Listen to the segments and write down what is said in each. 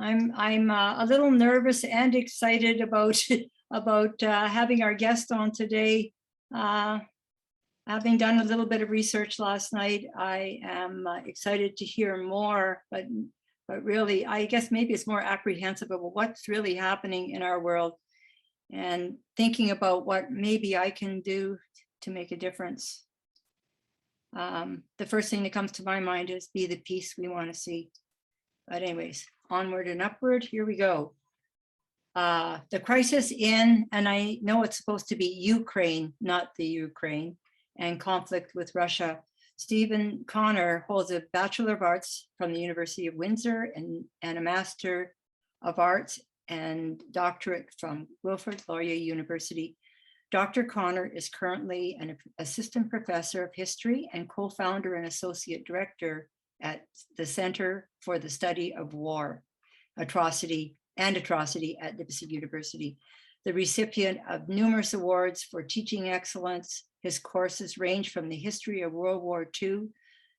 I'm a little nervous and excited about having our guest on today. Having done a little bit of research last night, I am excited to hear more, but really, I guess maybe it's more apprehensive about what's really happening in our world and thinking about what maybe I can do to make a difference. The first thing that comes to my mind is be the peace we want to see. But anyways, onward and upward, here we go. The crisis in, and I know it's supposed to be Ukraine, not the Ukraine, and conflict with Russia. Stephen Connor holds a Bachelor of Arts from the University of Windsor and a Master of Arts and doctorate from Wilfrid Laurier University. Dr. Connor is currently an assistant professor of history and co-founder and associate director at the Center for the Study of War, Atrocity at Nipissing University. The recipient of numerous awards for teaching excellence. His courses range from the history of World War II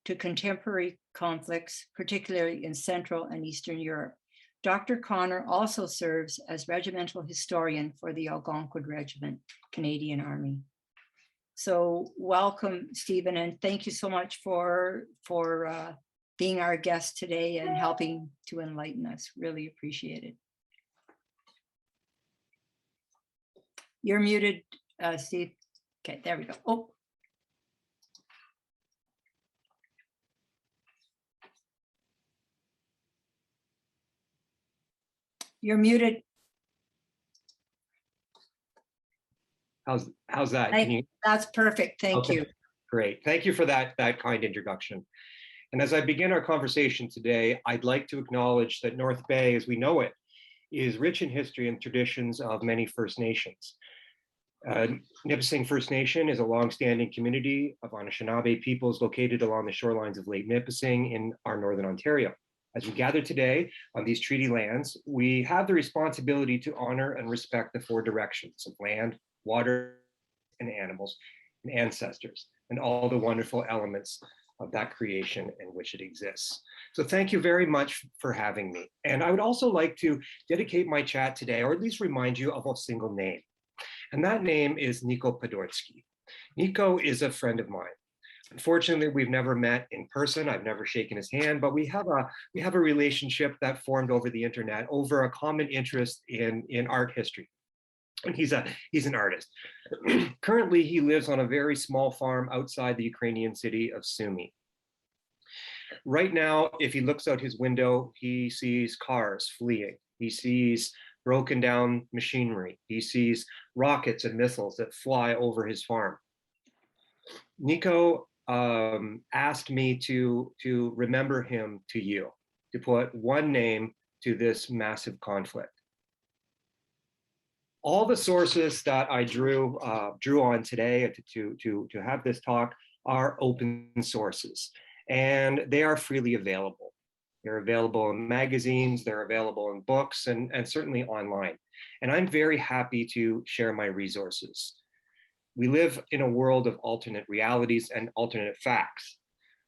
to contemporary conflicts, particularly in Central and Eastern Europe. Dr. Connor also serves as regimental historian for the Algonquin Regiment, Canadian Army. So welcome, Stephen, and thank you so much for being our guest today and helping to enlighten us. Really appreciate it. You're muted, Steve. Okay, there we go. Oh. You're muted. How's that? That's perfect. Thank you. Great. Thank you for that kind introduction. And as I begin our conversation today, I'd like to acknowledge that North Bay, as we know it, is rich in history and traditions of many First Nations. Nipissing First Nation is a longstanding community of Anishinaabe peoples located along the shorelines of Lake Nipissing in our Northern Ontario. As we gather today on these treaty lands, we have the responsibility to honor and respect the four directions of land, water, and animals, and ancestors, and all the wonderful elements of that creation in which it exists. So thank you very much for having me. And I would also like to dedicate my chat today, or at least remind you of a single name. And that name is Nico Podolsky. Nico is a friend of mine. Unfortunately, we've never met in person. I've never shaken his hand, but we have a relationship that formed over the internet over a common interest in art history. And he's an artist. Currently, he lives on a very small farm outside the Ukrainian city of Sumy. Right now, if he looks out his window, he sees cars fleeing. He sees broken down machinery. He sees rockets and missiles that fly over his farm. Nico asked me to remember him to you, to put one name to this massive conflict. All the sources that I drew on today to have this talk are open sources, and they are freely available. They're available in magazines, they're available in books, and certainly online. And I'm very happy to share my resources. We live in a world of alternate realities and alternate facts.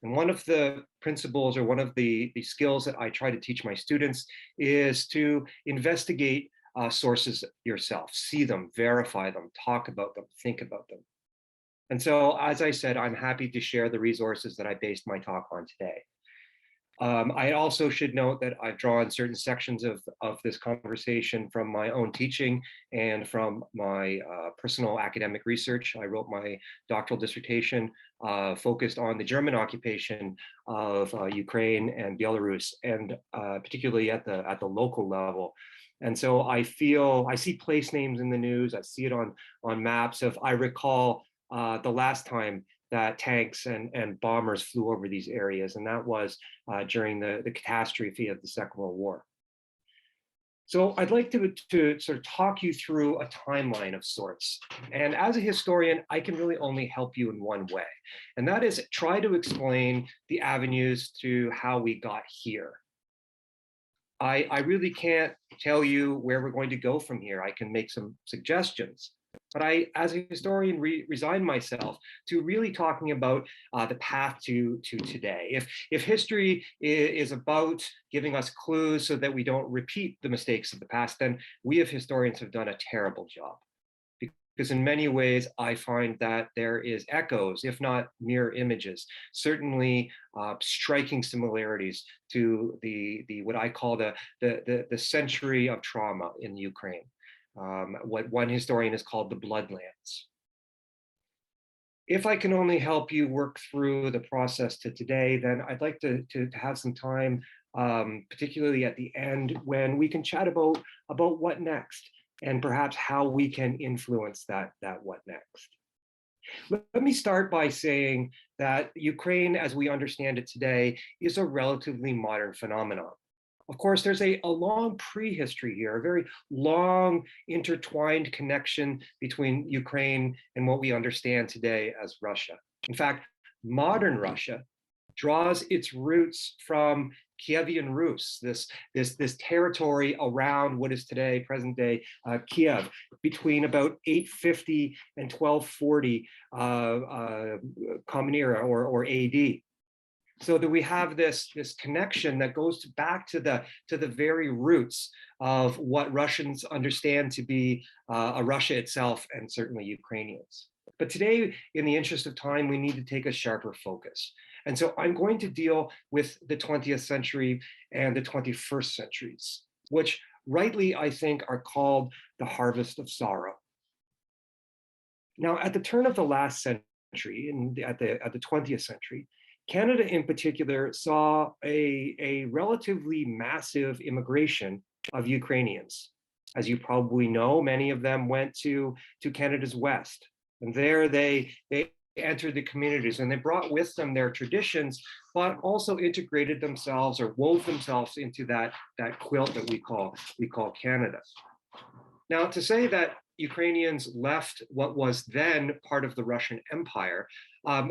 And one of the principles or one of the skills that I try to teach my students is to investigate sources yourself, see them, verify them, talk about them, think about them. And so, as I said, I'm happy to share the resources that I based my talk on today. I also should note that I've drawn certain sections of this conversation from my own teaching and from my personal academic research. I wrote my doctoral dissertation focused on the German occupation of Ukraine and Belarus, and particularly at the local level. And so I see place names in the news. I see it on maps. If I recall the last time that tanks and bombers flew over these areas, and that was during the catastrophe of the Second World War. So I'd like to sort of talk you through a timeline of sorts. And as a historian, I can really only help you in one way, and that is try to explain the avenues to how we got here. I really can't tell you where we're going to go from here. I can make some suggestions, But I, as a historian, resigned myself to really talking about the path to today. If history is about giving us clues so that we don't repeat the mistakes of the past, then we as historians have done a terrible job. Because in many ways, I find that there is echoes, if not mirror images, certainly striking similarities to the what I call the century of trauma in Ukraine. What one historian has called the Bloodlands. If I can only help you work through the process to today, then I'd like to have some time, particularly at the end, when we can chat about what next, and perhaps how we can influence that what next. Let me start by saying that Ukraine, as we understand it today, is a relatively modern phenomenon. Of course, there's a long prehistory here, a very long intertwined connection between Ukraine and what we understand today as Russia. In fact, modern Russia draws its roots from Kievan Rus, this territory around what is today, present day Kiev, between about 850 and 1240 Common Era or AD. So that we have this connection that goes back to the very roots of what Russians understand to be a Russia itself, and certainly Ukrainians. But today, in the interest of time, we need to take a sharper focus. And so I'm going to deal with the 20th century and the 21st centuries, which rightly, I think, are called the harvest of sorrow. Now, at the turn of the last century, and at the 20th century, Canada in particular saw a relatively massive immigration of Ukrainians. As you probably know, many of them went to Canada's west. And there they entered the communities, and they brought with them their traditions, but also integrated themselves or wove themselves into that quilt that we call Canada. Now, to say that Ukrainians left what was then part of the Russian Empire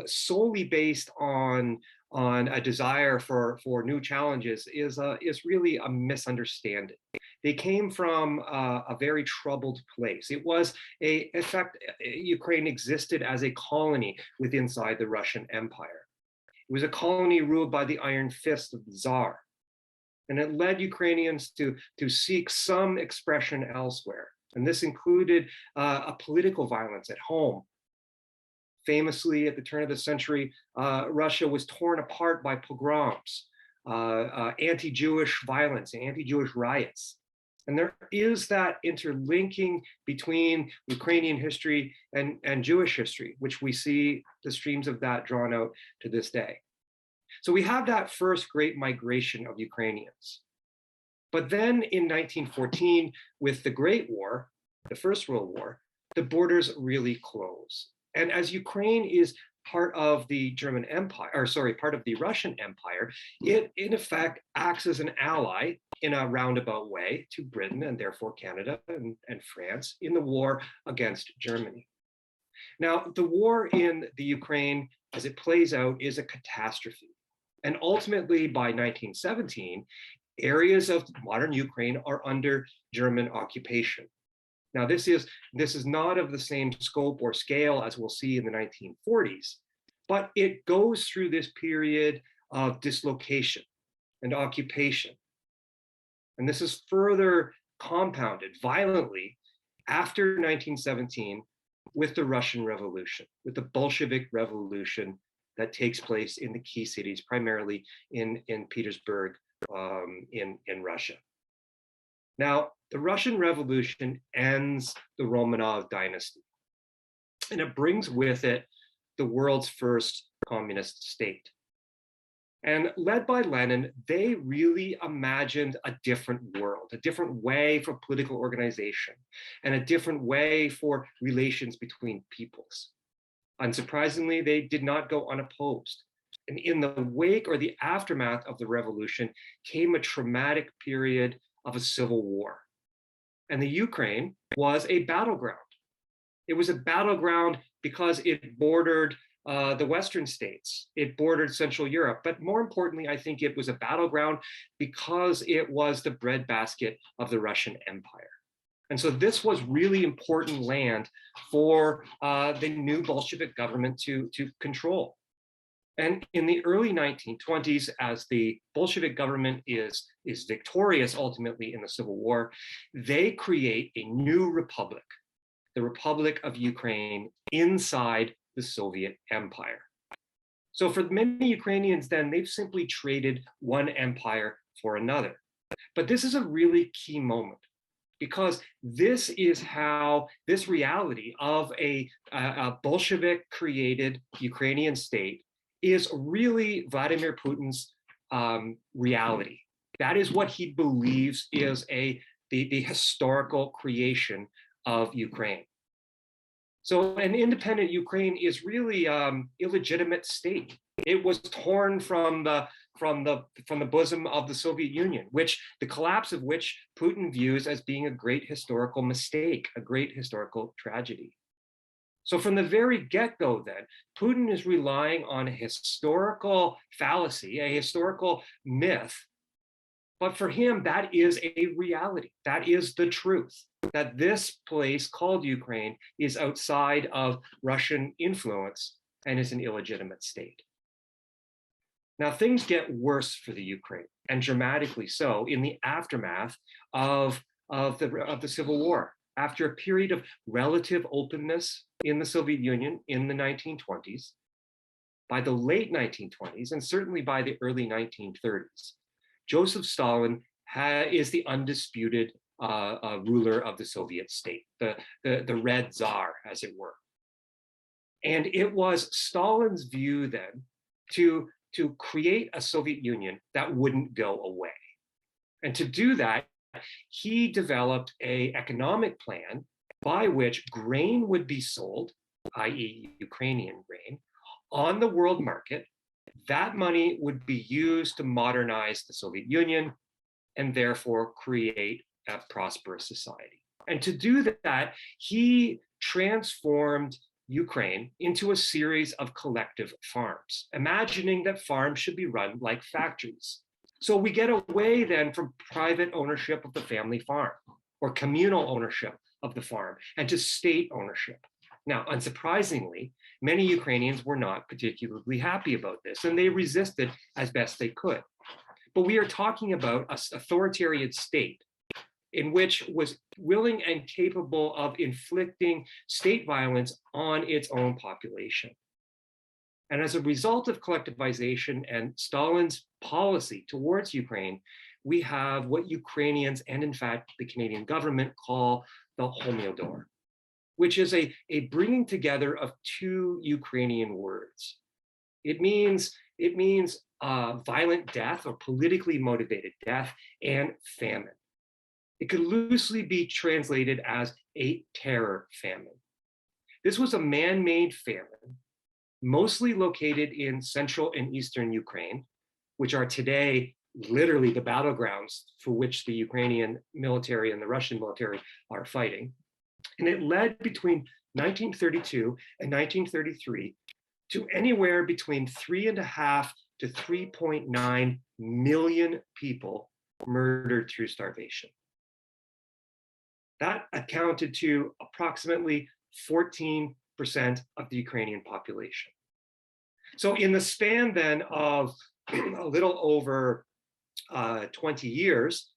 solely based on a desire for new challenges is really a misunderstanding. They came from a very troubled place. It was in fact, Ukraine existed as a colony inside the Russian Empire. It was a colony ruled by the iron fist of the Tsar. And it led Ukrainians to seek some expression elsewhere. And this included a political violence at home. Famously, at the turn of the century, Russia was torn apart by pogroms, anti-Jewish violence, and anti-Jewish riots. And there is that interlinking between Ukrainian history and Jewish history, which we see the streams of that drawn out to this day. So we have that first great migration of Ukrainians. But then in 1914, with the Great War, the First World War, the borders really close. And as Ukraine is part of the German Empire, or sorry, part of the Russian Empire, it in effect acts as an ally in a roundabout way to Britain and therefore Canada and France in the war against Germany. Now, the war in the Ukraine, as it plays out, is a catastrophe. And ultimately, by 1917, areas of modern Ukraine are under German occupation. Now, this is not of the same scope or scale as we'll see in the 1940s, but it goes through this period of dislocation and occupation. And this is further compounded violently after 1917 with the Russian Revolution, with the Bolshevik Revolution that takes place in the key cities, primarily in Petersburg, in Russia. Now, the Russian Revolution ends the Romanov dynasty, and it brings with it the world's first communist state. And led by Lenin, they really imagined a different world, a different way for political organization, and a different way for relations between peoples. Unsurprisingly, they did not go unopposed. And in the wake or the aftermath of the revolution came a traumatic period of a civil war. And the Ukraine was a battleground. It was a battleground because it bordered the Western states. It bordered Central Europe. But more importantly, I think it was a battleground because it was the breadbasket of the Russian Empire. And so this was really important land for the new Bolshevik government to control. And in the early 1920s, as the Bolshevik government is victorious ultimately in the Civil War, they create a new republic, the Republic of Ukraine, inside the Soviet Empire. So for many Ukrainians then, they've simply traded one empire for another. But this is a really key moment, because this is how this reality of a Bolshevik created Ukrainian state is really Vladimir Putin's reality. That is what he believes is the historical creation of Ukraine. So an independent Ukraine is really illegitimate state. It was torn from the bosom of the Soviet Union, which the collapse of which Putin views as being a great historical mistake, a great historical tragedy. So from the very get-go then, Putin is relying on a historical fallacy, a historical myth. But for him, that is a reality. That is the truth, that this place called Ukraine is outside of Russian influence and is an illegitimate state. Now, things get worse for the Ukraine, and dramatically so, in the aftermath of the Civil War. After a period of relative openness in the Soviet Union in the 1920s, by the late 1920s, and certainly by the early 1930s, Joseph Stalin is the undisputed ruler of the Soviet state, the Red Tsar, as it were. And it was Stalin's view then to create a Soviet Union that wouldn't go away. And to do that, he developed an economic plan by which grain would be sold, i.e. Ukrainian grain, on the world market. That money would be used to modernize the Soviet Union and therefore create a prosperous society. And to do that, he transformed Ukraine into a series of collective farms, imagining that farms should be run like factories. So we get away then from private ownership of the family farm or communal ownership of the farm and to state ownership. Now, unsurprisingly, many Ukrainians were not particularly happy about this, and they resisted as best they could. But we are talking about an authoritarian state in which was willing and capable of inflicting state violence on its own population. And as a result of collectivization and Stalin's policy towards Ukraine, we have what Ukrainians and in fact the Canadian government call the Homiodor, which is a bringing together of two Ukrainian words. It means violent death or politically motivated death and famine. It could loosely be translated as a terror famine. This was a man-made famine, mostly located in central and eastern Ukraine, which are today literally the battlegrounds for which the Ukrainian military and the Russian military are fighting. And it led between 1932 and 1933 to anywhere between 3.5 to 3.9 million people murdered through starvation. That accounted to approximately 14% of the Ukrainian population. So in the span then of a little over 20 years,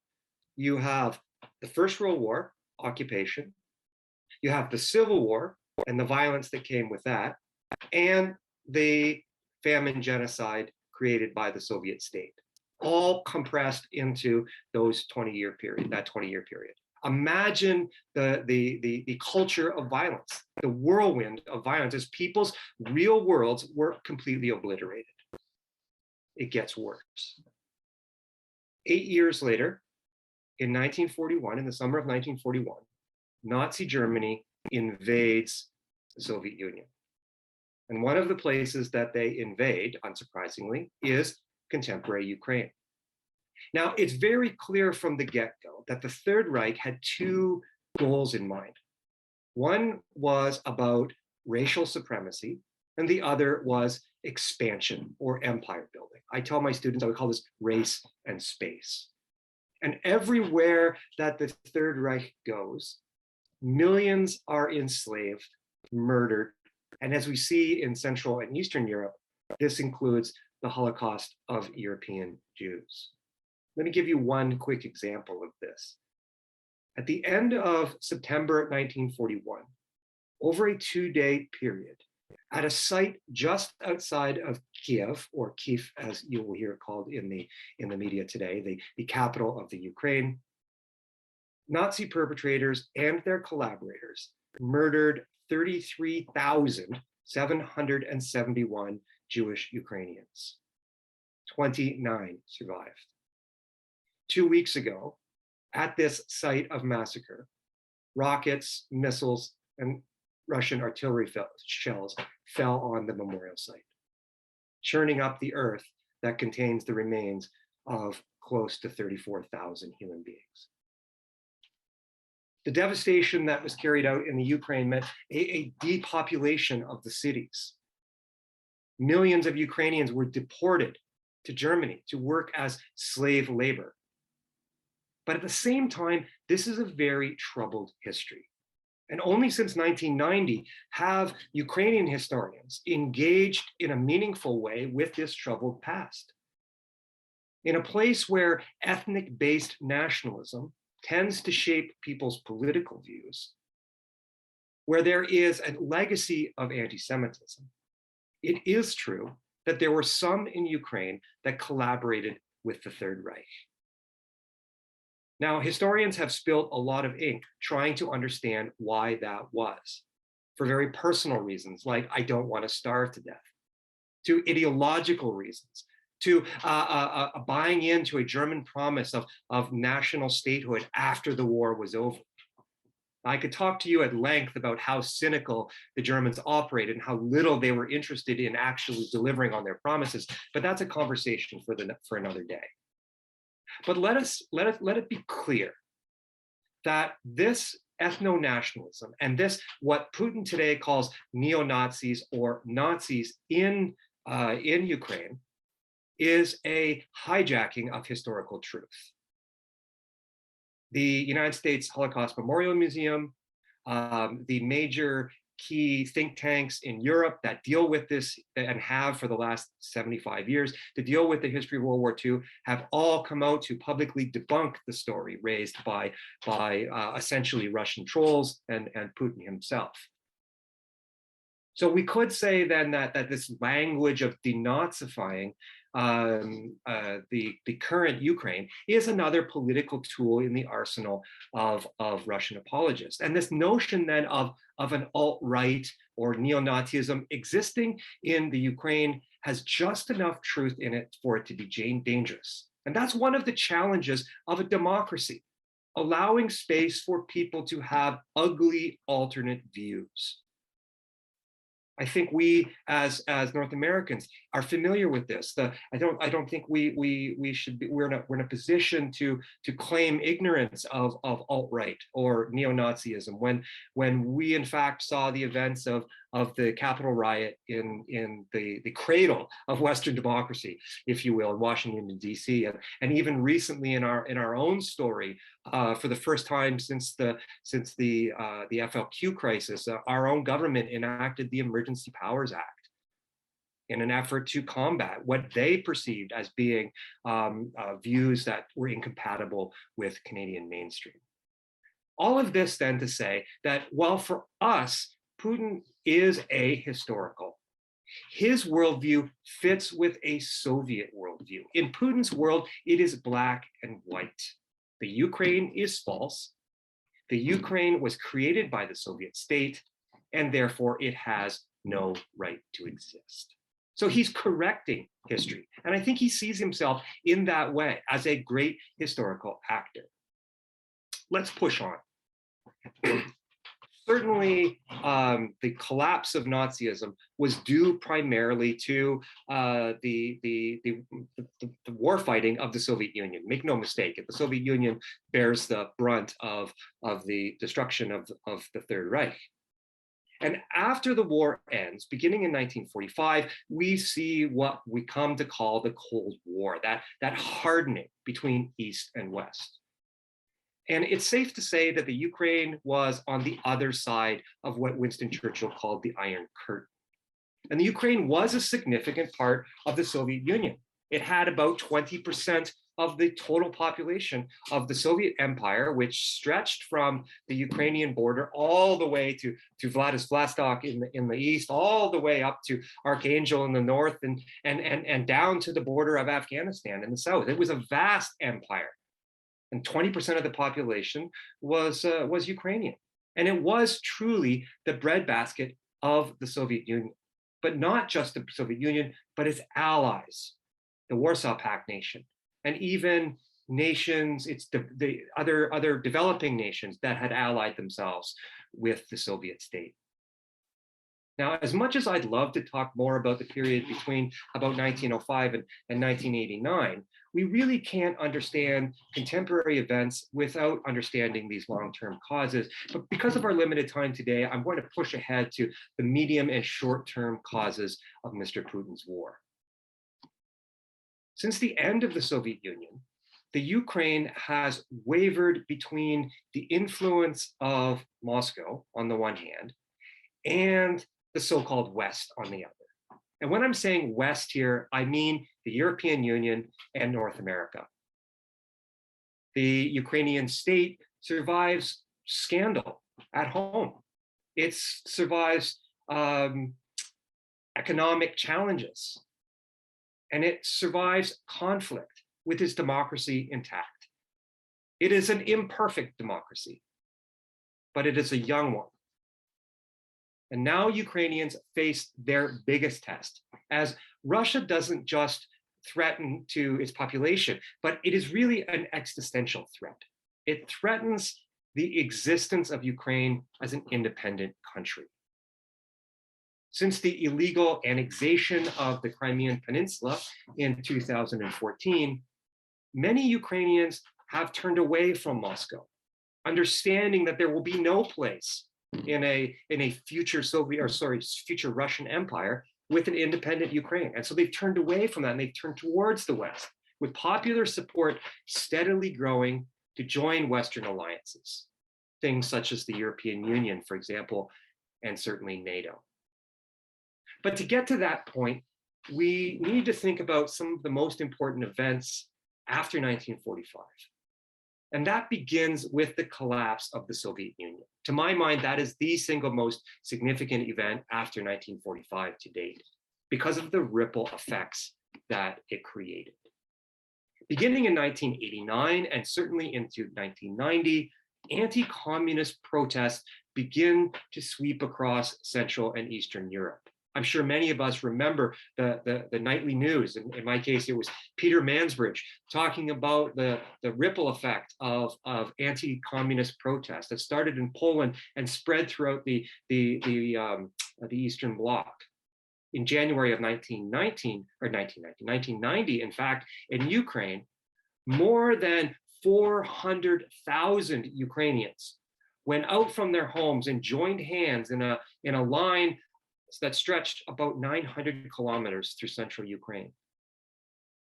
you have the First World War, occupation, you have the Civil War and the violence that came with that, and the famine genocide created by the Soviet state, all compressed into those 20-year period, that 20-year period. Imagine the culture of violence, the whirlwind of violence, as people's real worlds were completely obliterated. It gets worse. 8 years later, in 1941, in the summer of 1941, Nazi Germany invades the Soviet Union. And one of the places that they invade, unsurprisingly, is contemporary Ukraine. Now, it's very clear from the get-go that the Third Reich had two goals in mind. One was about racial supremacy, and the other was expansion or empire building. I tell my students I would call this race and space. And everywhere that the Third Reich goes, Millions are enslaved, murdered, and as we see in Central and Eastern Europe, this includes the Holocaust of European Jews. Let me give you one quick example of this. At the end of September 1941, over a 2-day period, at a site just outside of Kiev, or Kiev as you will hear it called in the media today, the capital of the Ukraine, Nazi perpetrators and their collaborators murdered 33,771 Jewish Ukrainians. 29 survived. 2 weeks ago, at this site of massacre, rockets, missiles, and Russian artillery shells fell on the memorial site, churning up the earth that contains the remains of close to 34,000 human beings. The devastation that was carried out in the Ukraine meant a depopulation of the cities. Millions of Ukrainians were deported to Germany to work as slave labor. But at the same time, this is a very troubled history. And only since 1990 have Ukrainian historians engaged in a meaningful way with this troubled past. In a place where ethnic-based nationalism tends to shape people's political views, where there is a legacy of anti-Semitism, it is true that there were some in Ukraine that collaborated with the Third Reich. Now, historians have spilled a lot of ink trying to understand why that was, for very personal reasons, like I don't want to starve to death, to ideological reasons, to buying into a German promise of national statehood after the war was over. I could talk to you at length about how cynical the Germans operated and how little they were interested in actually delivering on their promises, but that's a conversation for another day. But let it be clear that this ethno-nationalism and this, what Putin today calls neo-Nazis or Nazis in Ukraine, is a hijacking of historical truth. The United States Holocaust Memorial Museum, the major key think tanks in Europe that deal with this and have for the last 75 years to deal with the history of World War II have all come out to publicly debunk the story raised by essentially Russian trolls and Putin himself. So we could say then that this language of denazifying the current Ukraine is another political tool in the arsenal of Russian apologists. And this notion then of an alt-right or neo-Nazism existing in the Ukraine has just enough truth in it for it to be dangerous. And that's one of the challenges of a democracy, allowing space for people to have ugly alternate views. I think we, as North Americans, are familiar with this. I don't think we should be. We're in a position to claim ignorance of alt-right or neo-Nazism when we in fact saw the events of the Capitol riot in the cradle of Western democracy, if you will, in Washington D.C. and even recently in our own story, for the first time since the FLQ crisis, our own government enacted the Emergency Powers Act in an effort to combat what they perceived as being views that were incompatible with Canadian mainstream. All of this then to say that while for us, Putin is ahistorical, his worldview fits with a Soviet worldview. In Putin's world, it is black and white. The Ukraine is false. The Ukraine was created by the Soviet state, and therefore it has no right to exist. So he's correcting history. And I think he sees himself in that way as a great historical actor. Let's push on. Certainly, the collapse of Nazism was due primarily to the war fighting of the Soviet Union. Make no mistake, the Soviet Union bears the brunt of the destruction of the Third Reich. And after the war ends, beginning in 1945, we see what we come to call the Cold War, that hardening between East and West. And it's safe to say that the Ukraine was on the other side of what Winston Churchill called the Iron Curtain. And the Ukraine was a significant part of the Soviet Union. It had about 20% of the total population of the Soviet Empire, which stretched from the Ukrainian border all the way to Vladivostok in the east, all the way up to Archangel in the north, and down to the border of Afghanistan in the south. It was a vast empire. And 20% of the population was Ukrainian. And it was truly the breadbasket of the Soviet Union, but not just the Soviet Union, but its allies, the Warsaw Pact nation, and even nations, it's the other developing nations that had allied themselves with the Soviet state. Now, as much as I'd love to talk more about the period between about 1905 and 1989, we really can't understand contemporary events without understanding these long-term causes. But because of our limited time today, I'm going to push ahead to the medium and short-term causes of Mr. Putin's war. Since the end of the Soviet Union, the Ukraine has wavered between the influence of Moscow on the one hand and the so-called West on the other. And when I'm saying West here, I mean the European Union and North America. The Ukrainian state survives scandal at home. It survives economic challenges, and it survives conflict with its democracy intact. It is an imperfect democracy, but it is a young one. And now Ukrainians face their biggest test, as Russia doesn't just threaten to its population, but it is really an existential threat. It threatens the existence of Ukraine as an independent country. Since the illegal annexation of the Crimean Peninsula in 2014, many Ukrainians have turned away from Moscow, understanding that there will be no place in a future future Russian empire with an independent Ukraine. And so they've turned away from that and they've turned towards the West, with popular support steadily growing to join Western alliances, things such as the European Union, for example, and certainly NATO. But to get to that point, we need to think about some of the most important events after 1945. And that begins with the collapse of the Soviet Union. To my mind, that is the single most significant event after 1945 to date, because of the ripple effects that it created. Beginning in 1989 and certainly into 1990, anti-communist protests begin to sweep across Central and Eastern Europe. I'm sure many of us remember the nightly news. In my case, it was Peter Mansbridge talking about the ripple effect of anti-communist protests that started in Poland and spread throughout the Eastern Bloc. In January of 1990, in fact, in Ukraine, more than 400,000 Ukrainians went out from their homes and joined hands in a line that stretched about 900 kilometers through central Ukraine.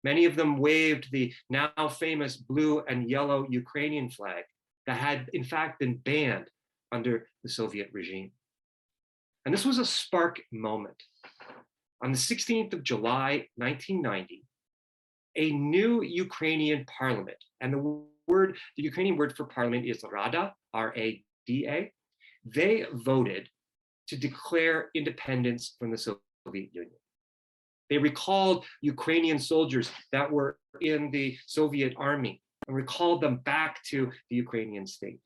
Many of them waved the now famous blue and yellow Ukrainian flag that had in fact been banned under the Soviet regime. And this was a spark moment. On the 16th of July, 1990, a new Ukrainian parliament, and the Ukrainian word for parliament is Rada, R-A-D-A, they voted to declare independence from the Soviet Union. They recalled Ukrainian soldiers that were in the Soviet army and recalled them back to the Ukrainian state.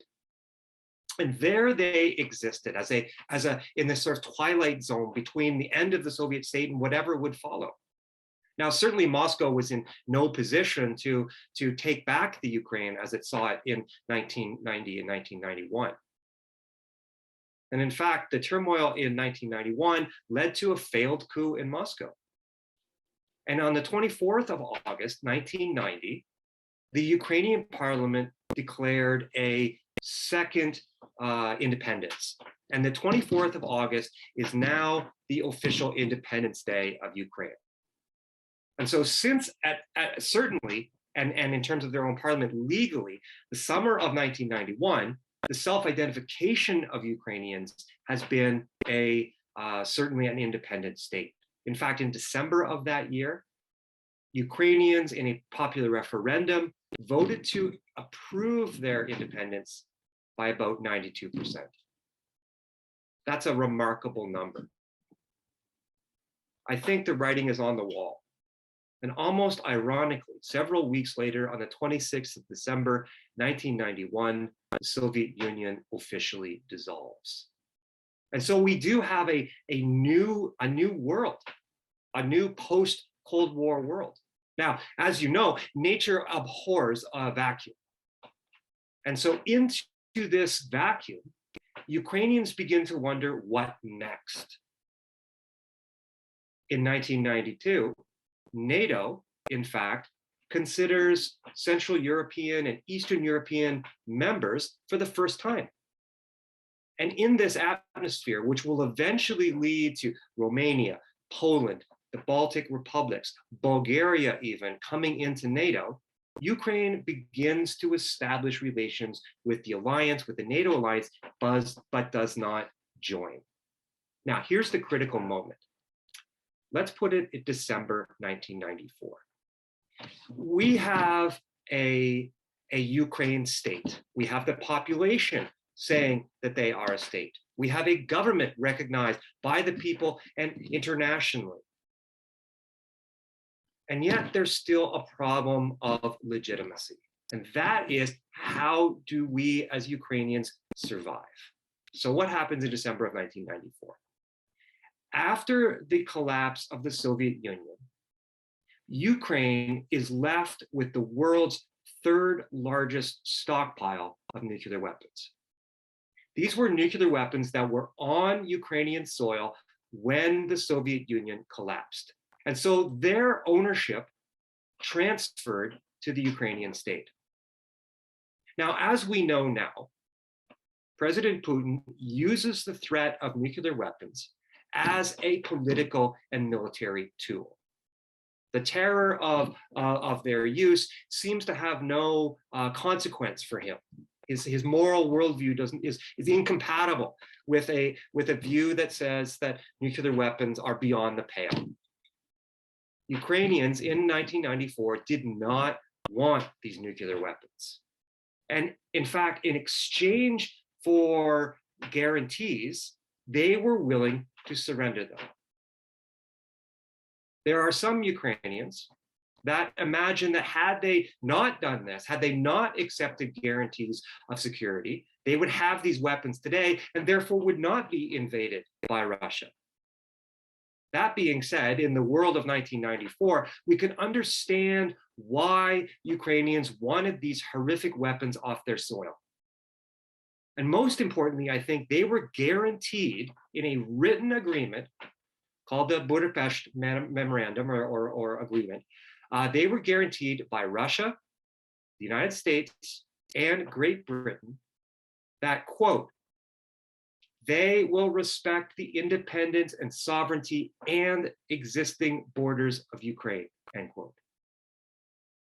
And there they existed as in this sort of twilight zone between the end of the Soviet state and whatever would follow. Now, certainly Moscow was in no position to take back the Ukraine as it saw it in 1990 and 1991. And in fact, the turmoil in 1991 led to a failed coup in Moscow. And on the 24th of August, 1990, the Ukrainian parliament declared a second independence. And the 24th of August is now the official Independence Day of Ukraine. And so since certainly and in terms of their own parliament legally, the summer of 1991, the self-identification of Ukrainians has been certainly an independent state. In fact, in December of that year, Ukrainians in a popular referendum voted to approve their independence by about 92%. That's a remarkable number. I think the writing is on the wall. And almost ironically, several weeks later, on the 26th of December, 1991, the Soviet Union officially dissolves. And so we do have a new world, a new post-Cold War world. Now, as you know, nature abhors a vacuum. And so into this vacuum, Ukrainians begin to wonder what next. In 1992, NATO, in fact, considers Central European and Eastern European members for the first time. And in this atmosphere, which will eventually lead to Romania, Poland, the Baltic republics, Bulgaria even coming into NATO, Ukraine begins to establish relations with the alliance, with the NATO alliance, but does not join. Now, here's the critical moment. Let's put it in December 1994. We have a Ukraine state. We have the population saying that they are a state. We have a government recognized by the people and internationally. And yet there's still a problem of legitimacy. And that is, how do we as Ukrainians survive? So what happens in December of 1994? After the collapse of the Soviet Union, Ukraine is left with the world's third largest stockpile of nuclear weapons. These were nuclear weapons that were on Ukrainian soil when the Soviet Union collapsed. And so their ownership transferred to the Ukrainian state. Now, as we know now, President Putin uses the threat of nuclear weapons as a political and military tool. The terror of their use seems to have no consequence for him. His moral worldview is incompatible with a view that says that nuclear weapons are beyond the pale. Ukrainians in 1994 did not want these nuclear weapons. And in fact, in exchange for guarantees, they were willing to surrender them. There are some Ukrainians that imagine that had they not done this, had they not accepted guarantees of security, they would have these weapons today and therefore would not be invaded by Russia. That being said, in the world of 1994, we can understand why Ukrainians wanted these horrific weapons off their soil. And most importantly, I think they were guaranteed in a written agreement called the Budapest Memorandum or Agreement. They were guaranteed by Russia, the United States, and Great Britain that, quote, they will respect the independence and sovereignty and existing borders of Ukraine, end quote.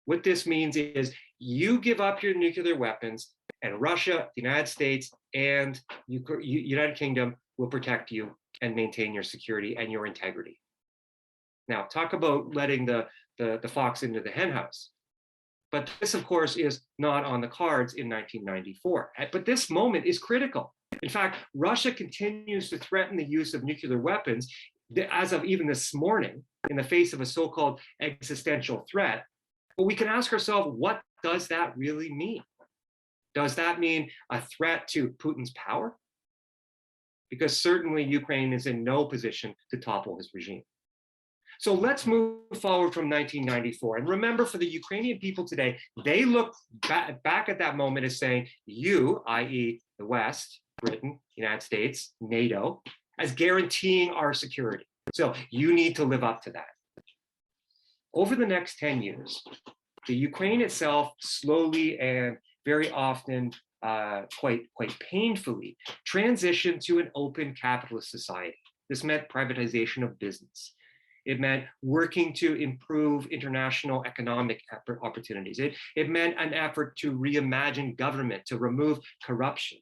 What this means is you give up your nuclear weapons and Russia, the United States, and United Kingdom will protect you and maintain your security and your integrity. Now, talk about letting the fox into the henhouse. But this, of course, is not on the cards in 1994. But this moment is critical. In fact, Russia continues to threaten the use of nuclear weapons as of even this morning in the face of a so-called existential threat. But we can ask ourselves, what does that really mean? Does that mean a threat to Putin's power? Because certainly Ukraine is in no position to topple his regime. So let's move forward from 1994. And remember, for the Ukrainian people today, they look back at that moment as saying, you, i.e. the West, Britain, United States, NATO, as guaranteeing our security. So you need to live up to that. Over the next 10 years, the Ukraine itself slowly and very often quite painfully transitioned to an open capitalist society. This meant privatization of business. It meant working to improve international economic opportunities. It meant an effort to reimagine government, to remove corruption.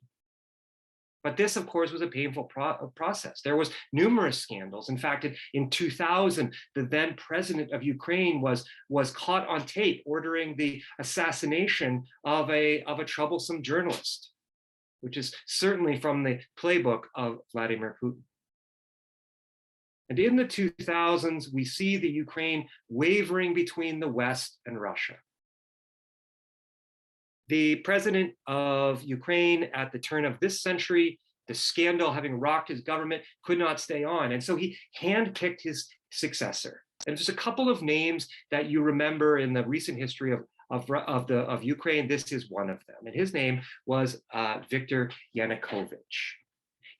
But this, of course, was a painful process. There was numerous scandals. In fact, in 2000, the then president of Ukraine was caught on tape ordering the assassination of a troublesome journalist, which is certainly from the playbook of Vladimir Putin. And in the 2000s, we see the Ukraine wavering between the West and Russia. The president of Ukraine at the turn of this century, the scandal having rocked his government, could not stay on. And so he handpicked his successor. And there's a couple of names that you remember in the recent history of Ukraine. This is one of them. And his name was Viktor Yanukovych.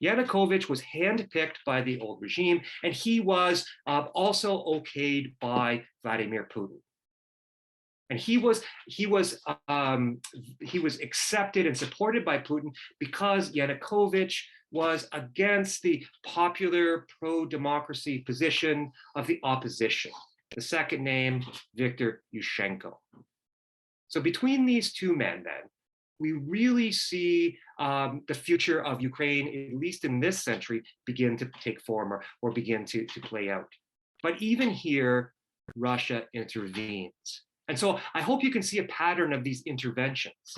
Yanukovych was handpicked by the old regime, and he was also okayed by Vladimir Putin. And he was accepted and supported by Putin because Yanukovych was against the popular pro-democracy position of the opposition. The second name, Viktor Yushchenko. So between these two men, then, we really see the future of Ukraine, at least in this century, begin to take form or begin to play out. But even here, Russia intervenes. And so I hope you can see a pattern of these interventions.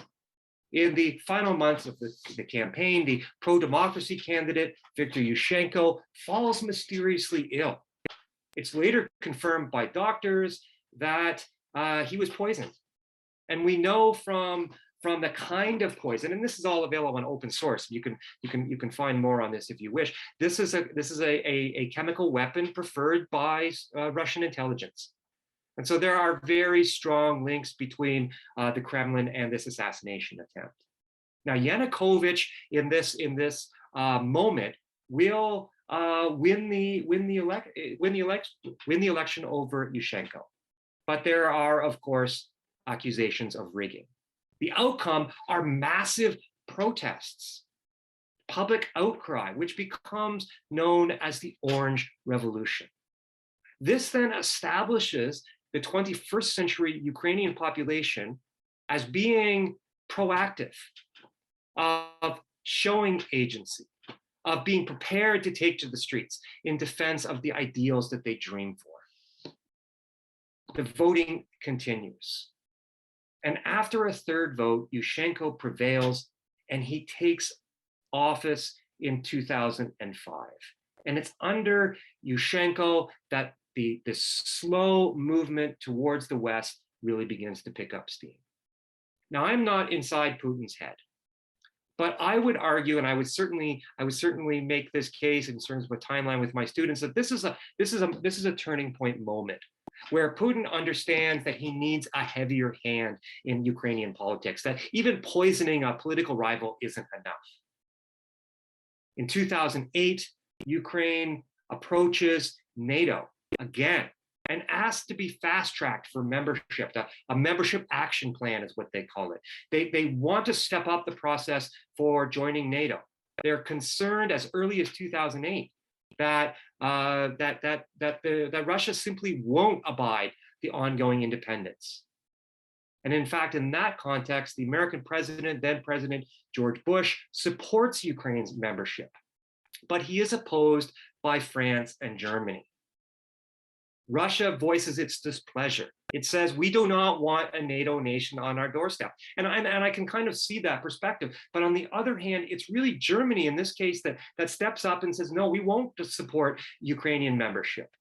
In the final months of the campaign, the pro-democracy candidate, Viktor Yushchenko, falls mysteriously ill. It's later confirmed by doctors that he was poisoned. And we know from the kind of poison, and this is all available on open source. You can find more on this if you wish. This is a chemical weapon preferred by Russian intelligence. And so there are very strong links between the Kremlin and this assassination attempt. Now, Yanukovych in this moment will win the election over Yushchenko. But there are, of course, accusations of rigging. The outcome are massive protests, public outcry, which becomes known as the Orange Revolution. This then establishes the 21st century Ukrainian population as being proactive, of showing agency, of being prepared to take to the streets in defense of the ideals that they dream for. The voting continues. And after a third vote, Yushchenko prevails and he takes office in 2005. And it's under Yushchenko that the slow movement towards the West really begins to pick up steam. Now, I'm not inside Putin's head, but I would argue, and I would certainly make this case in terms of a timeline with my students, that this is a turning point moment where Putin understands that he needs a heavier hand in Ukrainian politics, that even poisoning a political rival isn't enough. In 2008, Ukraine approaches NATO again and asks to be fast-tracked for membership. A membership action plan is what they call it. They want to step up the process for joining NATO. They're concerned as early as 2008 that Russia simply won't abide the ongoing independence. And in fact, in that context, the American president, then President George Bush, supports Ukraine's membership, but he is opposed by France and Germany. Russia voices its displeasure. It says, we do not want a NATO nation on our doorstep. And I can kind of see that perspective. But on the other hand, it's really Germany in this case that steps up and says, no, we won't support Ukrainian membership.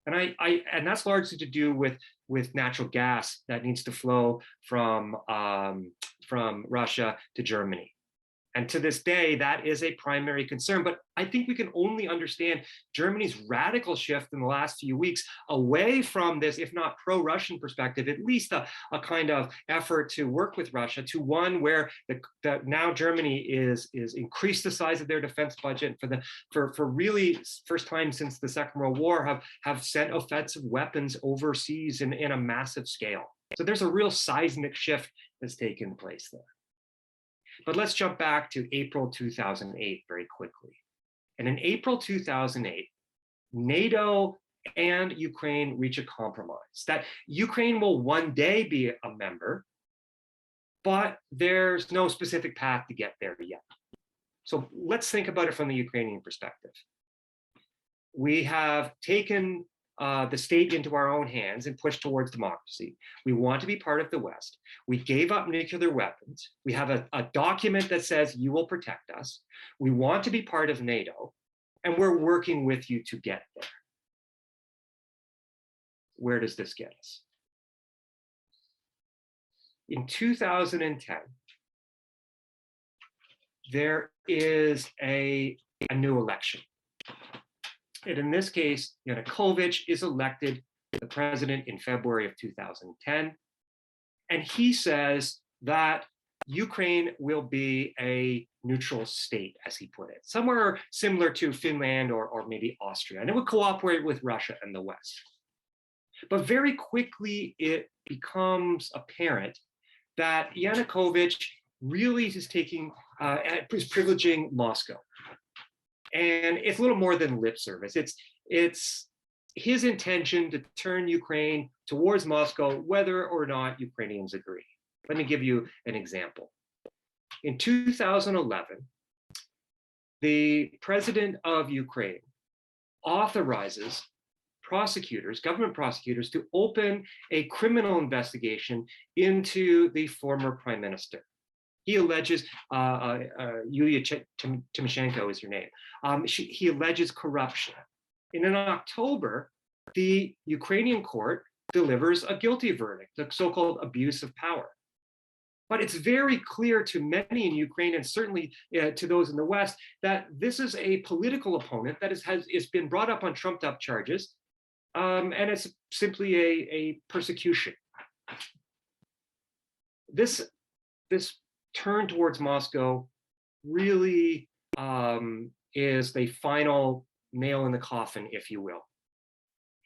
And that's largely to do with natural gas that needs to flow from Russia to Germany. And to this day, that is a primary concern. But I think we can only understand Germany's radical shift in the last few weeks away from this, if not pro-Russian perspective, at least a kind of effort to work with Russia, to one where now Germany is increased the size of their defense budget for really first time since the Second World War have sent offensive weapons overseas in a massive scale. So there's a real seismic shift that's taken place there. But let's jump back to April 2008 very quickly. And in April 2008, NATO and Ukraine reach a compromise, that Ukraine will one day be a member, but there's no specific path to get there yet. So let's think about it from the Ukrainian perspective. We have taken the state into our own hands and pushed towards democracy. We want to be part of the West. We gave up nuclear weapons. We have a document that says you will protect us. We want to be part of NATO, and we're working with you to get there. Where does this get us? In 2010, there is a new election. And in this case, Yanukovych is elected the president in February of 2010. And he says that Ukraine will be a neutral state, as he put it, somewhere similar to Finland or maybe Austria. And it would cooperate with Russia and the West. But very quickly, it becomes apparent that Yanukovych really is is privileging Moscow. And it's a little more than lip service. It's his intention to turn Ukraine towards Moscow, whether or not Ukrainians agree. Let me give you an example. In 2011, the president of Ukraine authorizes prosecutors, government prosecutors, to open a criminal investigation into the former prime minister. He alleges, Yulia Tymoshenko is her name. He alleges corruption. And in October, the Ukrainian court delivers a guilty verdict, the so-called abuse of power. But it's very clear to many in Ukraine, and certainly to those in the West, that this is a political opponent that has been brought up on trumped-up charges, and it's simply a persecution. This turn towards Moscow really is the final nail in the coffin, if you will.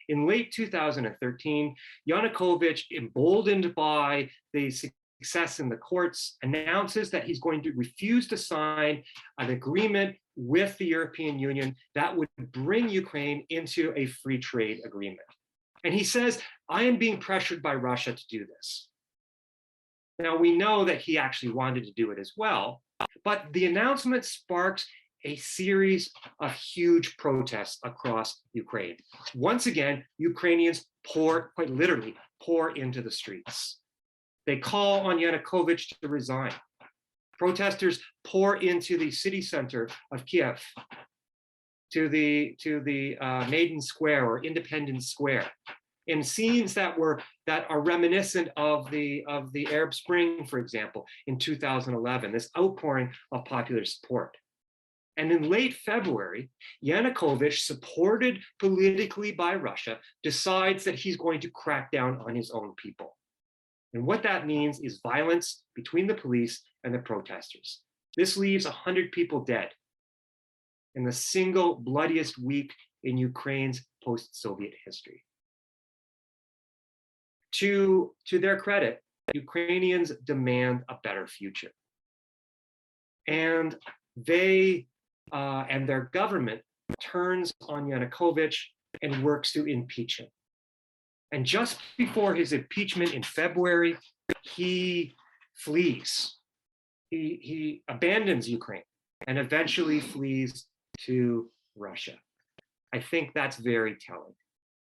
In late 2013, Yanukovych, emboldened by the success in the courts, announces that he's going to refuse to sign an agreement with the European Union that would bring Ukraine into a free trade agreement. And he says, I am being pressured by Russia to do this. Now, we know that he actually wanted to do it as well, but the announcement sparks a series of huge protests across Ukraine. Once again, Ukrainians quite literally pour into the streets. They call on Yanukovych to resign. Protesters pour into the city center of Kiev, to the Maiden Square or Independence Square, in scenes that are reminiscent of the Arab Spring, for example, in 2011. This outpouring of popular support. And in late February, Yanukovych, supported politically by Russia, decides that he's going to crack down on his own people. And what that means is violence between the police and the protesters. This leaves 100 people dead in the single bloodiest week in Ukraine's post-Soviet history. To their credit, Ukrainians demand a better future. And they and their government turns on Yanukovych and works to impeach him. And just before his impeachment in February, he flees. He abandons Ukraine and eventually flees to Russia. I think that's very telling.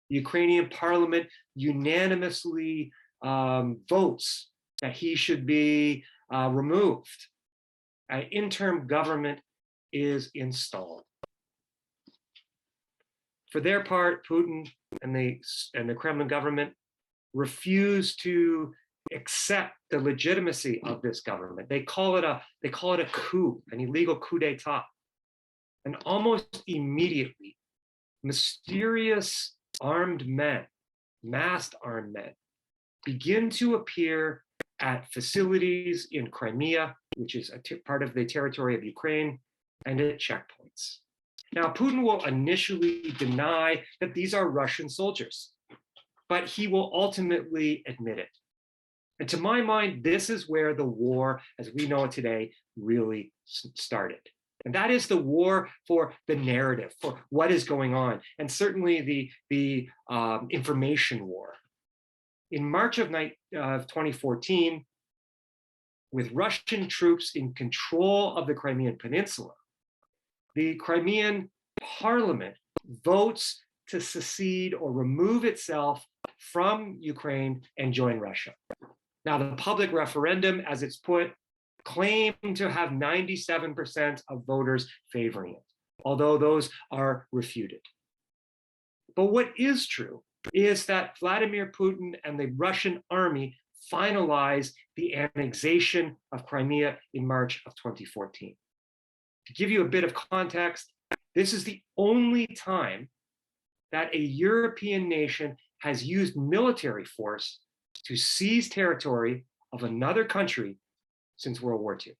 The Ukrainian parliament unanimously votes that he should be removed. An interim government is installed. For their part, Putin and the Kremlin government refuse to accept the legitimacy of this government. They call it a coup, an illegal coup d'état. And almost immediately, mysterious armed men, masked armed men, begin to appear at facilities in Crimea, which is part of the territory of Ukraine, and at checkpoints. Now, Putin will initially deny that these are Russian soldiers, but he will ultimately admit it. And to my mind, this is where the war, as we know it today, really started. And that is the war for the narrative, for what is going on, and certainly the information war. In March of 2014, with Russian troops in control of the Crimean Peninsula, the Crimean parliament votes to secede or remove itself from Ukraine and join Russia. Now, the public referendum, as it's put, claimed to have 97% of voters favoring it, although those are refuted. But what is true is that Vladimir Putin and the Russian army finalized the annexation of Crimea in March of 2014. To give you a bit of context, this is the only time that a European nation has used military force to seize territory of another country since World War II.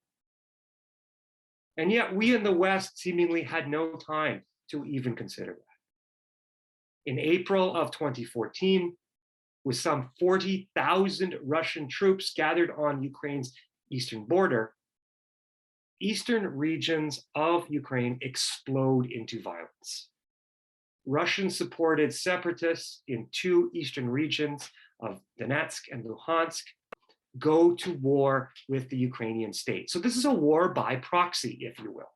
And yet we in the West seemingly had no time to even consider that. In April of 2014, with some 40,000 Russian troops gathered on Ukraine's eastern border, eastern regions of Ukraine explode into violence. Russian-supported separatists in two eastern regions of Donetsk and Luhansk go to war with the Ukrainian state. So this is a war by proxy, if you will.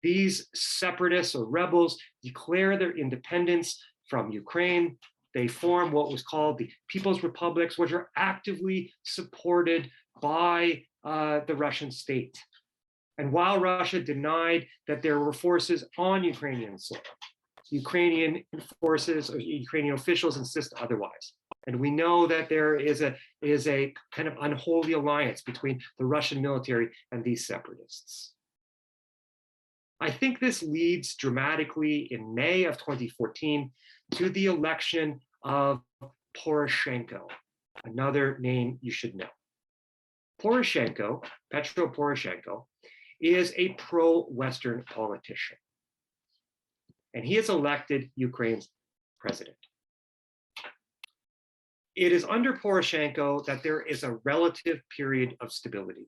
These separatists or rebels declare their independence from Ukraine. They form what was called the People's Republics, which are actively supported by the Russian state. And while Russia denied that there were forces on Ukrainian soil, Ukrainian forces or Ukrainian officials insist otherwise. And we know that there is a kind of unholy alliance between the Russian military and these separatists. I think this leads dramatically in May of 2014 to the election of Poroshenko, another name you should know. Poroshenko, Petro Poroshenko, is a pro-Western politician. And he is elected Ukraine's president. It is under Poroshenko that there is a relative period of stability.